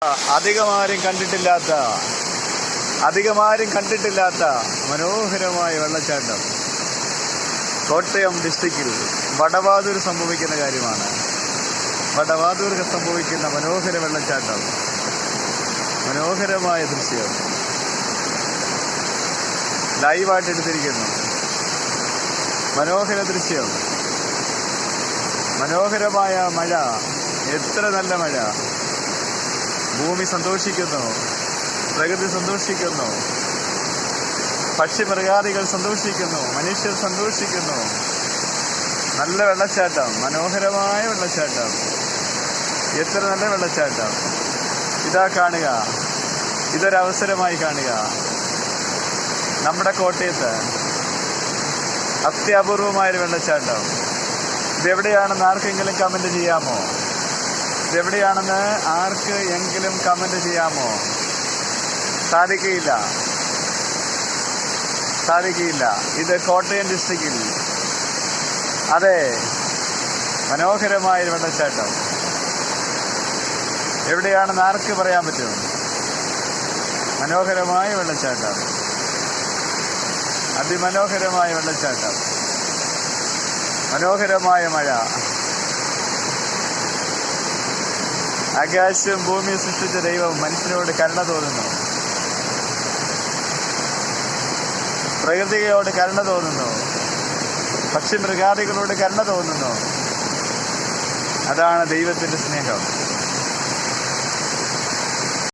അധികമാരും കണ്ടിട്ടില്ലാത്ത മനോഹരമായ വെള്ളച്ചാട്ടം കോട്ടയം ഡിസ്ട്രിക്റ്റിൽ വടവാതൂർ സംഭവിക്കുന്ന കാര്യമാണ്. വടവാതൂർ സംഭവിക്കുന്ന മനോഹര വെള്ളച്ചാട്ടം, മനോഹരമായ ദൃശ്യം ലൈവായിട്ട് എടുത്തിരിക്കുന്നു. മനോഹര ദൃശ്യം, മനോഹരമായ മഴ, എത്ര നല്ല മഴ. ഭൂമി സന്തോഷിക്കുന്നു, പ്രകൃതി സന്തോഷിക്കുന്നു, പക്ഷിമൃഗാദികൾ സന്തോഷിക്കുന്നു, മനുഷ്യർ സന്തോഷിക്കുന്നു. നല്ല വെള്ളച്ചാട്ടം, മനോഹരമായ വെള്ളച്ചാട്ടം, എത്ര നല്ല വെള്ളച്ചാട്ടം. ഇതാ കാണുക, ഇതൊരവസരമായി കാണുക. നമ്മുടെ കോട്ടയത്ത് അത്യപൂർവമായൊരു വെള്ളച്ചാട്ടം. ഇതെവിടെയാണെന്ന് ആർക്കെങ്കിലും കമന്റ് ചെയ്യാമോ? ഇതെവിടെയാണെന്ന് ആർക്ക് എങ്കിലും കമന്റ് ചെയ്യാമോ? സാധിക്കില്ല. ഇത് കോട്ടയം ഡിസ്ട്രിക്റ്റിൽ, അതെ, മനോഹരമായ വെള്ളച്ചാട്ടം. എവിടെയാണെന്ന് ആർക്ക് പറയാൻ പറ്റും? മനോഹരമായ വെള്ളച്ചാട്ടം, അതിമനോഹരമായ വെള്ളച്ചാട്ടം, മനോഹരമായ മഴ. ആകാശവും ഭൂമിയും സൃഷ്ടിച്ച ദൈവം മനുഷ്യനോട് കരുണ തോന്നുന്നു, പ്രകൃതിയോട് കരുണ തോന്നുന്നു, പക്ഷിമൃഗാദികളോട് കരുണ തോന്നുന്നു. അതാണ് ദൈവത്തിന്റെ സ്നേഹം.